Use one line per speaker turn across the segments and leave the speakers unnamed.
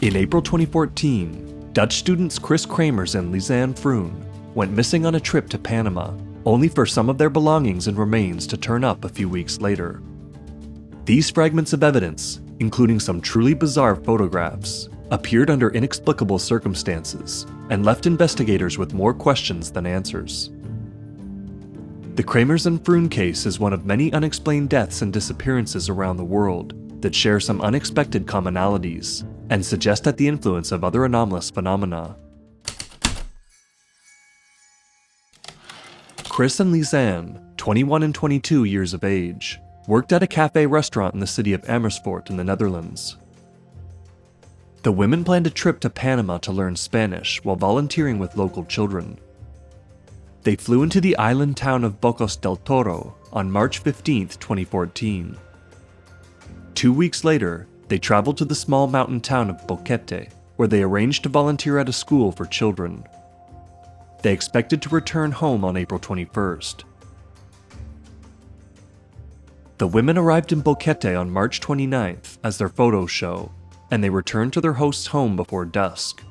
In April 2014, Dutch students Kris Kremers and Lisanne Froon went missing on a trip to Panama, only for some of their belongings and remains to turn up a few weeks later. These fragments of evidence, including some truly bizarre photographs, appeared under inexplicable circumstances and left investigators with more questions than answers. The Kremers and Froon case is one of many unexplained deaths and disappearances around the world that share some unexpected commonalities and suggest at the influence of other anomalous phenomena. Kris and Lisanne, 21 and 22 years of age, worked at a cafe restaurant in the city of Amersfoort in the Netherlands. The women planned a trip to Panama to learn Spanish while volunteering with local children. They flew into the island town of Bocos del Toro on March 15, 2014. 2 weeks later, they traveled to the small mountain town of Boquete, where they arranged to volunteer at a school for children. They expected to return home on April 21st. The women arrived in Boquete on March 29th, as their photos show, and they returned to their host's home before dusk.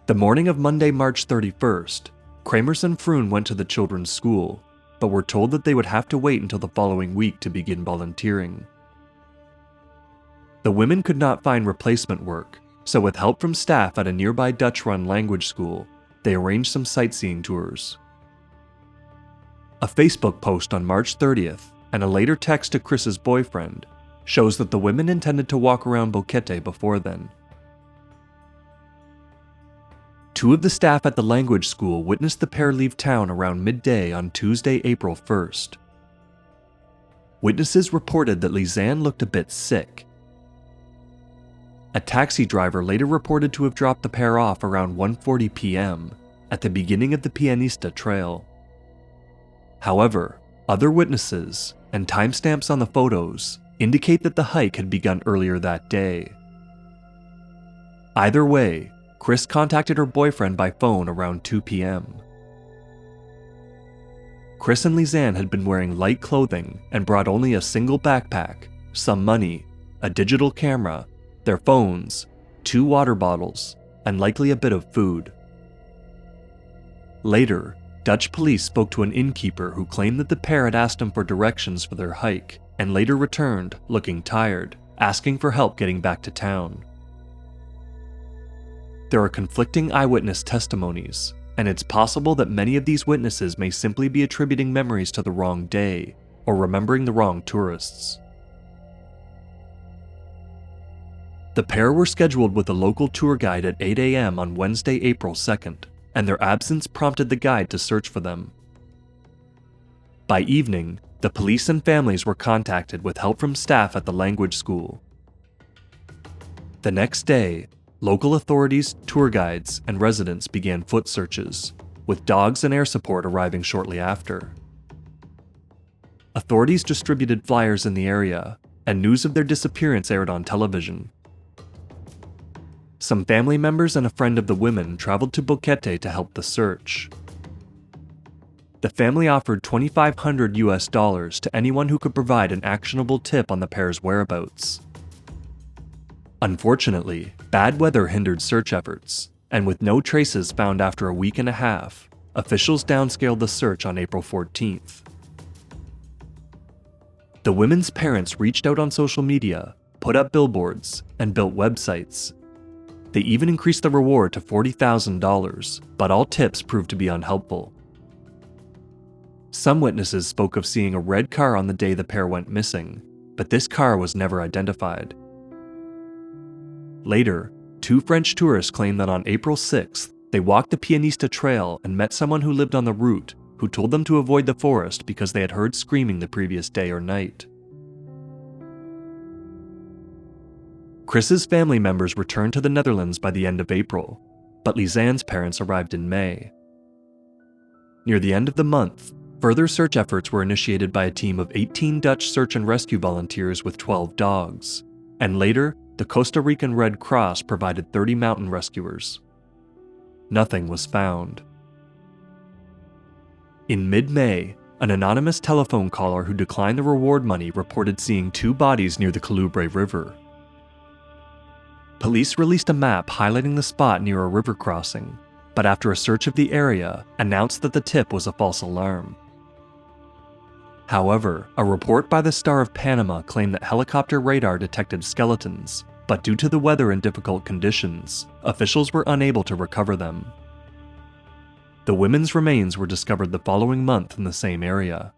The morning of Monday, March 31st, Kremers and Froon went to the children's school, but were told that they would have to wait until the following week to begin volunteering. The women could not find replacement work, so with help from staff at a nearby Dutch-run language school, they arranged some sightseeing tours. A Facebook post on March 30th, and a later text to Kris's boyfriend, shows that the women intended to walk around Boquete before then. Two of the staff at the language school witnessed the pair leave town around midday on Tuesday, April 1st. Witnesses reported that Lisanne looked a bit sick. A taxi driver later reported to have dropped the pair off around 1:40 p.m. at the beginning of the Pianista Trail. However, other witnesses and timestamps on the photos indicate that the hike had begun earlier that day. Either way, Kris contacted her boyfriend by phone around 2 p.m. Kris and Lisanne had been wearing light clothing and brought only a single backpack, some money, a digital camera, their phones, 2 water bottles, and likely a bit of food. Later, Dutch police spoke to an innkeeper who claimed that the pair had asked him for directions for their hike, and later returned, looking tired, asking for help getting back to town. There are conflicting eyewitness testimonies, and it's possible that many of these witnesses may simply be attributing memories to the wrong day, or remembering the wrong tourists. The pair were scheduled with a local tour guide at 8 a.m. on Wednesday, April 2nd, and their absence prompted the guide to search for them. By evening, the police and families were contacted with help from staff at the language school. The next day, local authorities, tour guides, and residents began foot searches, with dogs and air support arriving shortly after. Authorities distributed flyers in the area, and news of their disappearance aired on television. Some family members and a friend of the women traveled to Boquete to help the search. The family offered $2,500 to anyone who could provide an actionable tip on the pair's whereabouts. Unfortunately, bad weather hindered search efforts, and with no traces found after a week and a half, officials downscaled the search on April 14th. The women's parents reached out on social media, put up billboards, and built websites. They even increased the reward to $40,000, but all tips proved to be unhelpful. Some witnesses spoke of seeing a red car on the day the pair went missing, but this car was never identified. Later, 2 French tourists claimed that on April 6th, they walked the Pianista Trail and met someone who lived on the route who told them to avoid the forest because they had heard screaming the previous day or night. Kris's family members returned to the Netherlands by the end of April, but Lisanne's parents arrived in May. Near the end of the month, further search efforts were initiated by a team of 18 Dutch search and rescue volunteers with 12 dogs, and later, the Costa Rican Red Cross provided 30 mountain rescuers. Nothing was found. In mid-May, an anonymous telephone caller who declined the reward money reported seeing 2 bodies near the Colubre River. Police released a map highlighting the spot near a river crossing, but after a search of the area, announced that the tip was a false alarm. However, a report by the Star of Panama claimed that helicopter radar detected skeletons, but due to the weather and difficult conditions, officials were unable to recover them. The women's remains were discovered the following month in the same area.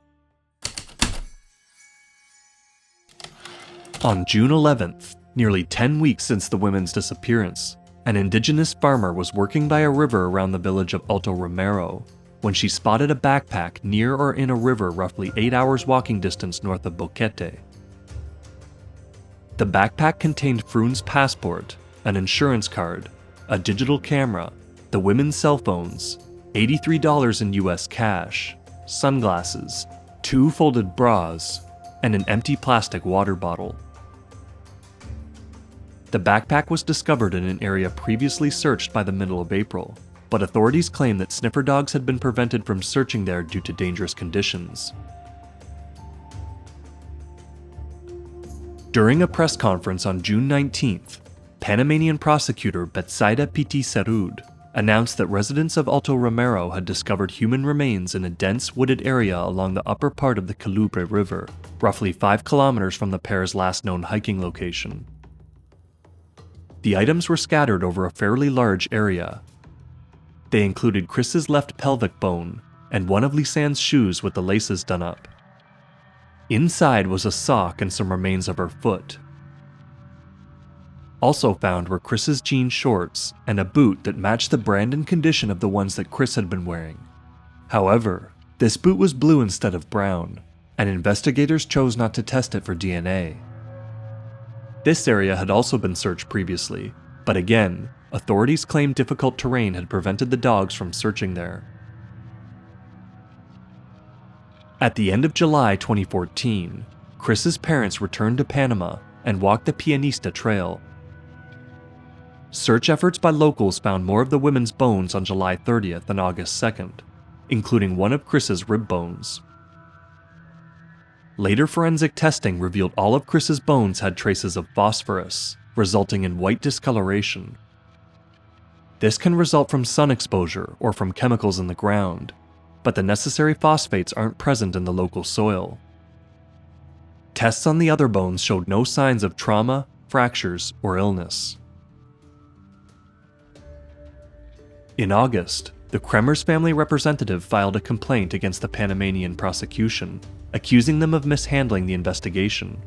On June 11th, nearly 10 weeks since the women's disappearance, an indigenous farmer was working by a river around the village of Alto Romero when she spotted a backpack near or in a river roughly 8 hours walking distance north of Boquete. The backpack contained Froon's passport, an insurance card, a digital camera, the women's cell phones, $83 in US cash, sunglasses, 2 folded bras, and an empty plastic water bottle. The backpack was discovered in an area previously searched by the middle of April, but authorities claim that sniffer dogs had been prevented from searching there due to dangerous conditions. During a press conference on June 19th, Panamanian prosecutor Betsaida Piti Serud announced that residents of Alto Romero had discovered human remains in a dense wooded area along the upper part of the Calubre River, roughly 5 kilometers from the pair's last known hiking location. The items were scattered over a fairly large area. They included Kris's left pelvic bone and one of Lisanne's shoes with the laces done up. Inside was a sock and some remains of her foot. Also found were Kris's jean shorts and a boot that matched the brand and condition of the ones that Kris had been wearing. However, this boot was blue instead of brown, and investigators chose not to test it for DNA. This area had also been searched previously, but again, authorities claimed difficult terrain had prevented the dogs from searching there. At the end of July 2014, Kris's parents returned to Panama and walked the Pianista Trail. Search efforts by locals found more of the women's bones on July 30th and August 2nd, including one of Kris's rib bones. Later forensic testing revealed all of Kris's bones had traces of phosphorus, resulting in white discoloration. This can result from sun exposure or from chemicals in the ground, but the necessary phosphates aren't present in the local soil. Tests on the other bones showed no signs of trauma, fractures, or illness. In August, the Kremers family representative filed a complaint against the Panamanian prosecution, accusing them of mishandling the investigation.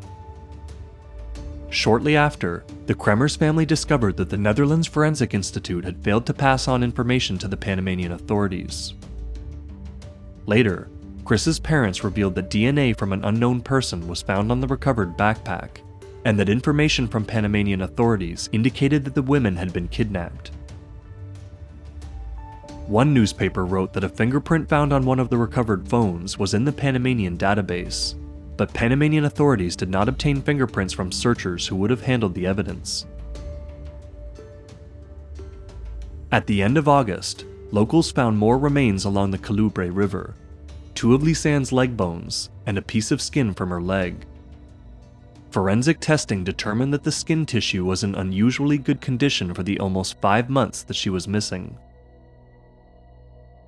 Shortly after, the Kremers family discovered that the Netherlands Forensic Institute had failed to pass on information to the Panamanian authorities. Later, Kris's parents revealed that DNA from an unknown person was found on the recovered backpack, and that information from Panamanian authorities indicated that the women had been kidnapped. One newspaper wrote that a fingerprint found on one of the recovered phones was in the Panamanian database, but Panamanian authorities did not obtain fingerprints from searchers who would have handled the evidence. At the end of August, locals found more remains along the Calubre River, 2 of Lisanne's leg bones, and a piece of skin from her leg. Forensic testing determined that the skin tissue was in unusually good condition for the almost 5 months that she was missing.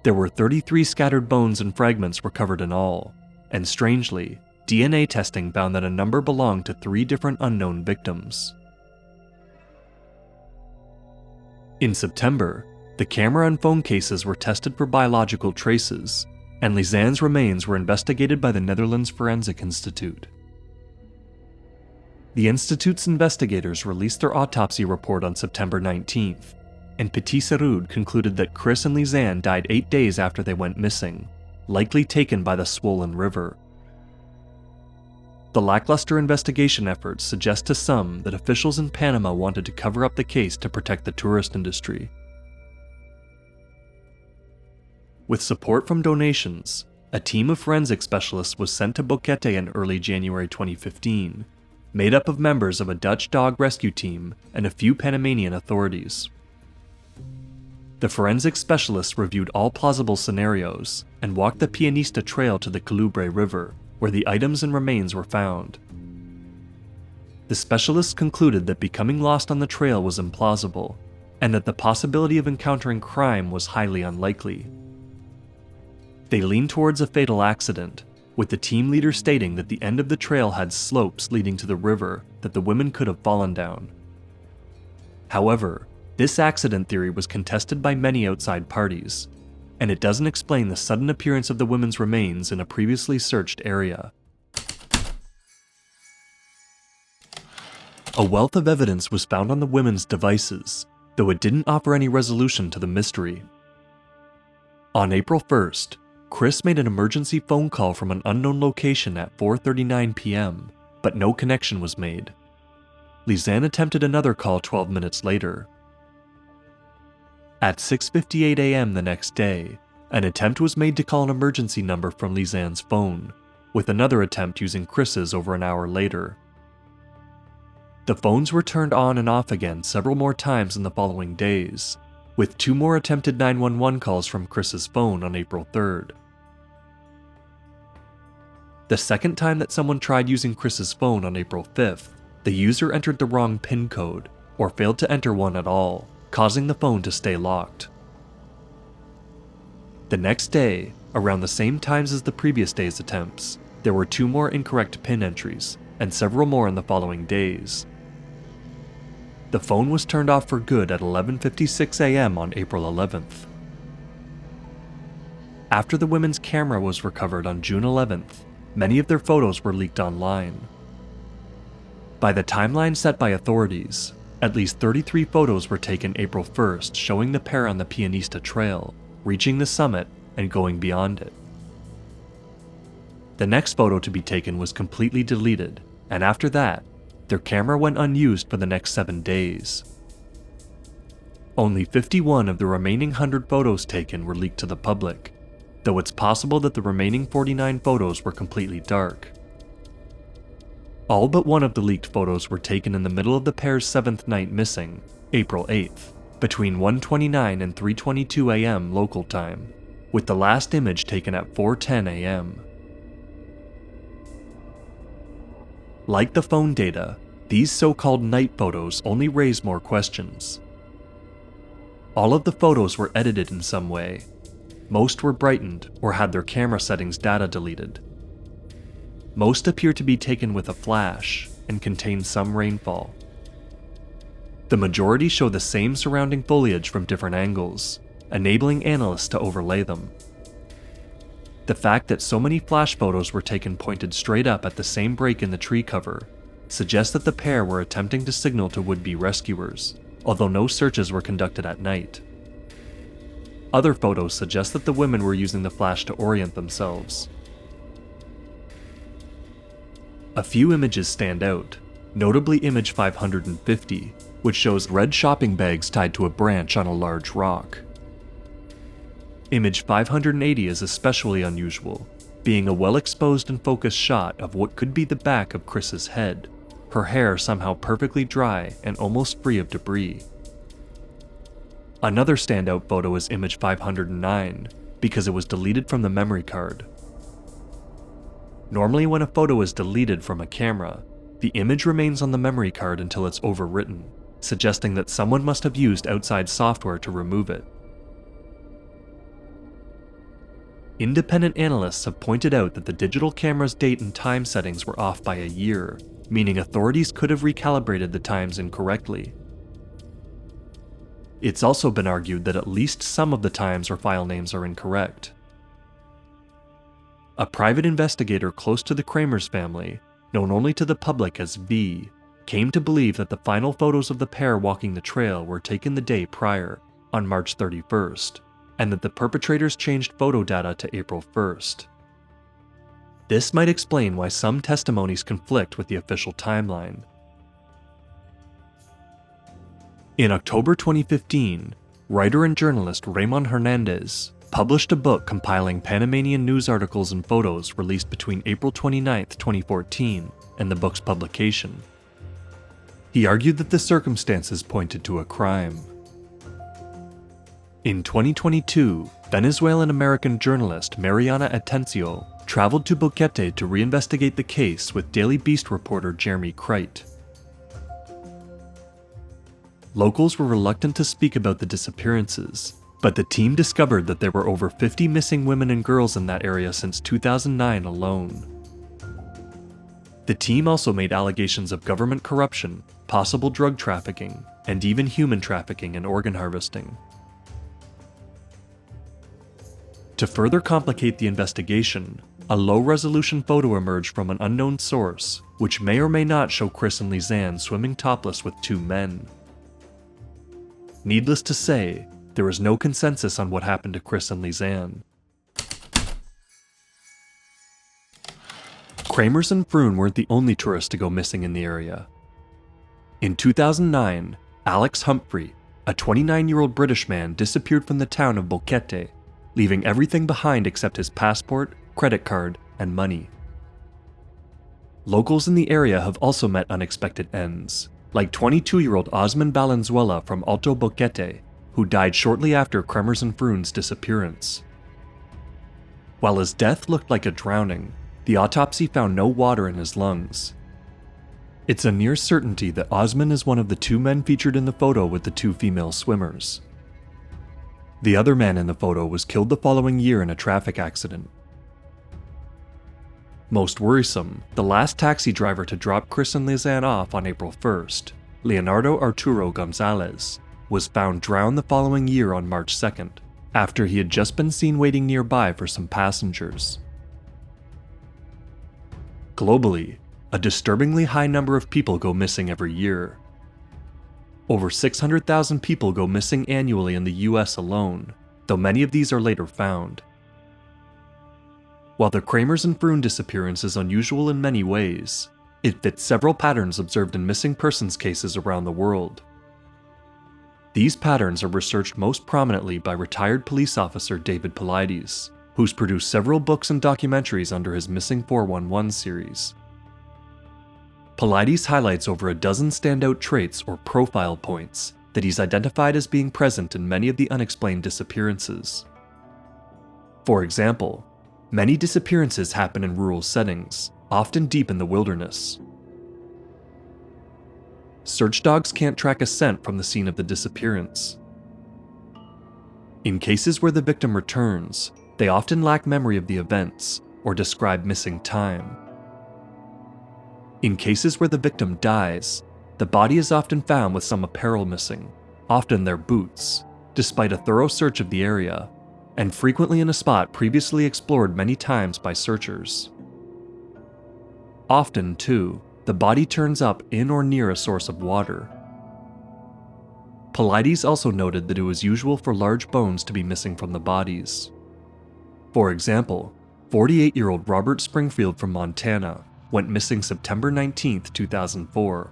There were 33 scattered bones and fragments recovered in all, and strangely, DNA testing found that a number belonged to 3 different unknown victims. In September, the camera and phone cases were tested for biological traces, and Lisanne's remains were investigated by the Netherlands Forensic Institute. The Institute's investigators released their autopsy report on September 19th, and Petit Serud concluded that Kris and Lisanne died 8 days after they went missing, likely taken by the swollen river. The lackluster investigation efforts suggest to some that officials in Panama wanted to cover up the case to protect the tourist industry. With support from donations, a team of forensic specialists was sent to Boquete in early January 2015, made up of members of a Dutch dog rescue team and a few Panamanian authorities. The forensic specialists reviewed all plausible scenarios and walked the Pianista Trail to the Calubre River, where the items and remains were found. the specialists concluded that becoming lost on the trail was implausible, and that the possibility of encountering crime was highly unlikely. They leaned towards a fatal accident, with the team leader stating that the end of the trail had slopes leading to the river that the women could have fallen down. However, this accident theory was contested by many outside parties, and it doesn't explain the sudden appearance of the women's remains in a previously searched area. A wealth of evidence was found on the women's devices, though it didn't offer any resolution to the mystery. On April 1st, Kris made an emergency phone call from an unknown location at 4:39 p.m., but no connection was made. Lisanne attempted another call 12 minutes later. At 6:58 a.m. the next day, an attempt was made to call an emergency number from Lisanne's phone, with another attempt using Kris's over an hour later. The phones were turned on and off again several more times in the following days, with 2 more attempted 911 calls from Kris's phone on April 3rd. The second time that someone tried using Kris's phone on April 5th, the user entered the wrong PIN code, or failed to enter one at all, causing the phone to stay locked. The next day, around the same times as the previous day's attempts, there were 2 more incorrect PIN entries, and several more in the following days. The phone was turned off for good at 11:56 a.m. on April 11th. After the women's camera was recovered on June 11th, many of their photos were leaked online. By the timeline set by authorities, at least 33 photos were taken April 1st showing the pair on the Pianista Trail, reaching the summit and going beyond it. The next photo to be taken was completely deleted, and after that, their camera went unused for the next 7 days. Only 51 of the remaining 100 photos taken were leaked to the public, though it's possible that the remaining 49 photos were completely dark. All but one of the leaked photos were taken in the middle of the pair's 7th night missing, April 8th, between 1:29 and 3:22 a.m. local time, with the last image taken at 4:10 a.m. Like the phone data, these so-called night photos only raise more questions. All of the photos were edited in some way. Most were brightened or had their camera settings data deleted. Most appear to be taken with a flash and contain some rainfall. The majority show the same surrounding foliage from different angles, enabling analysts to overlay them. The fact that so many flash photos were taken pointed straight up at the same break in the tree cover suggests that the pair were attempting to signal to would-be rescuers, although no searches were conducted at night. Other photos suggest that the women were using the flash to orient themselves. A few images stand out, notably image 550, which shows red shopping bags tied to a branch on a large rock. Image 580 is especially unusual, being a well-exposed and focused shot of what could be the back of Kris's head, her hair somehow perfectly dry and almost free of debris. Another standout photo is image 509, because it was deleted from the memory card. Normally when a photo is deleted from a camera, the image remains on the memory card until it's overwritten, suggesting that someone must have used outside software to remove it. Independent analysts have pointed out that the digital camera's date and time settings were off by a year, meaning authorities could have recalibrated the times incorrectly. It's also been argued that at least some of the times or file names are incorrect. A private investigator close to the Kremers family, known only to the public as V, came to believe that the final photos of the pair walking the trail were taken the day prior, on March 31st, and that the perpetrators changed photo data to April 1st. This might explain why some testimonies conflict with the official timeline. In October 2015, writer and journalist Ramon Hernandez published a book compiling Panamanian news articles and photos released between April 29, 2014, and the book's publication. He argued that the circumstances pointed to a crime. In 2022, Venezuelan-American journalist Mariana Atencio traveled to Boquete to reinvestigate the case with Daily Beast reporter Jeremy Crite. Locals were reluctant to speak about the disappearances, but the team discovered that there were over 50 missing women and girls in that area since 2009 alone. The team also made allegations of government corruption, possible drug trafficking, and even human trafficking and organ harvesting. To further complicate the investigation, a low-resolution photo emerged from an unknown source, which may or may not show Kris and Lisanne swimming topless with two men. Needless to say, there is no consensus on what happened to Kris and Lisanne. Kremers and Froon weren't the only tourists to go missing in the area. In 2009, Alex Humphrey, a 29-year-old British man, disappeared from the town of Boquete, leaving everything behind except his passport, credit card, and money. Locals in the area have also met unexpected ends, like 22-year-old Osman Valenzuela from Alto Boquete, who died shortly after Kremers and Froon's disappearance. While his death looked like a drowning, the autopsy found no water in his lungs. It's a near certainty that Osman is one of the two men featured in the photo with the two female swimmers. The other man in the photo was killed the following year in a traffic accident. Most worrisome, the last taxi driver to drop Kris and Lisanne off on April 1st, Leonardo Arturo Gonzalez, was found drowned the following year on March 2nd, after he had just been seen waiting nearby for some passengers. Globally, a disturbingly high number of people go missing every year. Over 600,000 people go missing annually in the US alone, though many of these are later found. While the Kremers and Froon disappearance is unusual in many ways, it fits several patterns observed in missing persons cases around the world. These patterns are researched most prominently by retired police officer David Paulides, who's produced several books and documentaries under his Missing 411 series. Paulides highlights over a dozen standout traits or profile points that he's identified as being present in many of the unexplained disappearances. For example, many disappearances happen in rural settings, often deep in the wilderness. Search dogs can't track a scent from the scene of the disappearance. In cases where the victim returns, they often lack memory of the events or describe missing time. In cases where the victim dies, the body is often found with some apparel missing, often their boots, despite a thorough search of the area, and frequently in a spot previously explored many times by searchers. Often, too, the body turns up in or near a source of water. Paulides also noted that it was usual for large bones to be missing from the bodies. For example, 48-year-old Robert Springfield from Montana went missing September 19, 2004.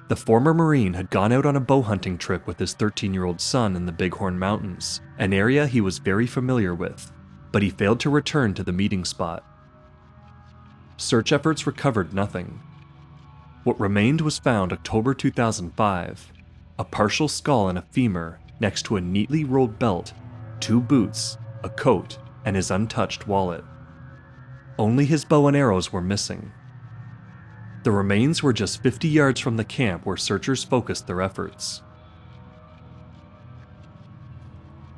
The former Marine had gone out on a bow hunting trip with his 13-year-old son in the Bighorn Mountains, an area he was very familiar with, but he failed to return to the meeting spot. Search efforts recovered nothing. What remained was found October 2005, a partial skull and a femur next to a neatly rolled belt, 2 boots, a coat, and his untouched wallet. Only his bow and arrows were missing. The remains were just 50 yards from the camp where searchers focused their efforts.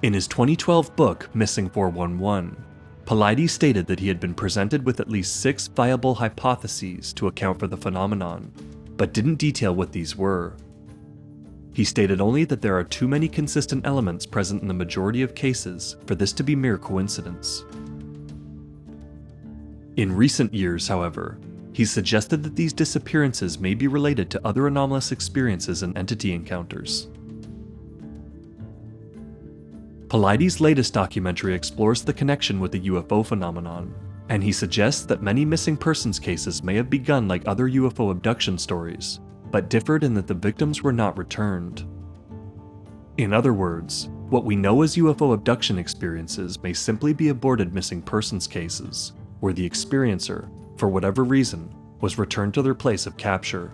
In his 2012 book, Missing 411, Paulides stated that he had been presented with at least 6 viable hypotheses to account for the phenomenon, but didn't detail what these were. He stated only that there are too many consistent elements present in the majority of cases for this to be mere coincidence. In recent years, however, he's suggested that these disappearances may be related to other anomalous experiences and entity encounters. Paulides' latest documentary explores the connection with the UFO phenomenon, and he suggests that many missing persons cases may have begun like other UFO abduction stories, but differed in that the victims were not returned. In other words, what we know as UFO abduction experiences may simply be aborted missing persons cases, where the experiencer, for whatever reason, was returned to their place of capture.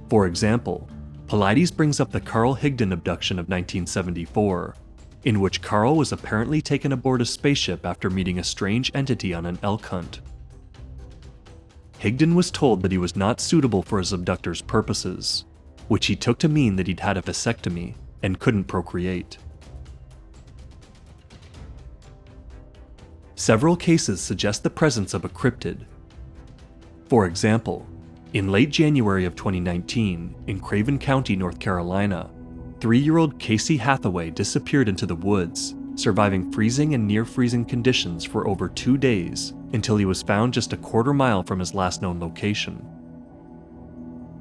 For example, Paulides brings up the Carl Higdon abduction of 1974, in which Carl was apparently taken aboard a spaceship after meeting a strange entity on an elk hunt. Higdon was told that he was not suitable for his abductor's purposes, which he took to mean that he'd had a vasectomy and couldn't procreate. Several cases suggest the presence of a cryptid. For example, in late January of 2019, in Craven County, North Carolina, 3-year-old Casey Hathaway disappeared into the woods, surviving freezing and near-freezing conditions for over 2 days until he was found just a quarter mile from his last known location.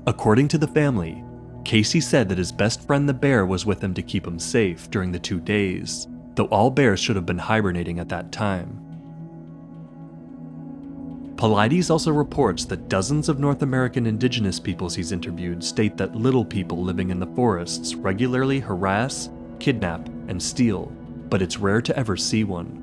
According to the family, Casey said that his best friend the bear was with him to keep him safe during the 2 days, though all bears should have been hibernating at that time. Paulides also reports that dozens of North American indigenous peoples he's interviewed state that little people living in the forests regularly harass, kidnap, and steal, but it's rare to ever see one.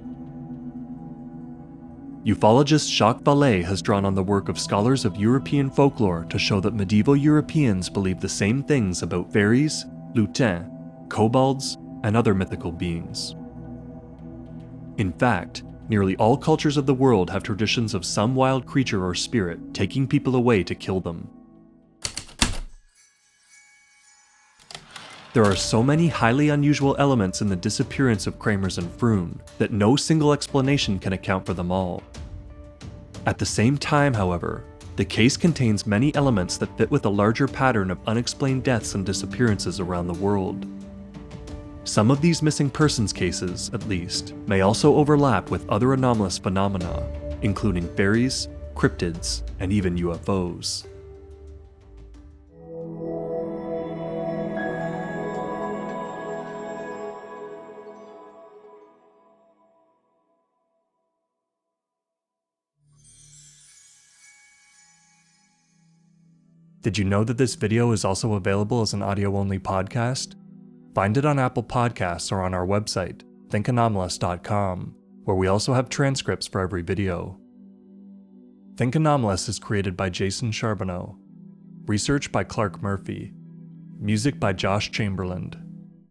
Ufologist Jacques Vallée has drawn on the work of scholars of European folklore to show that medieval Europeans believed the same things about fairies, lutins, kobolds, and other mythical beings. In fact, nearly all cultures of the world have traditions of some wild creature or spirit taking people away to kill them. There are so many highly unusual elements in the disappearance of Kremers and Froon that no single explanation can account for them all. At the same time, however, the case contains many elements that fit with a larger pattern of unexplained deaths and disappearances around the world. Some of these missing persons cases, at least, may also overlap with other anomalous phenomena, including fairies, cryptids, and even UFOs. Did you know that this video is also available as an audio-only podcast? Find it on Apple Podcasts or on our website, thinkanomalous.com, where we also have transcripts for every video. Think Anomalous is created by Jason Charbonneau. Research by Clark Murphy. Music by Josh Chamberland.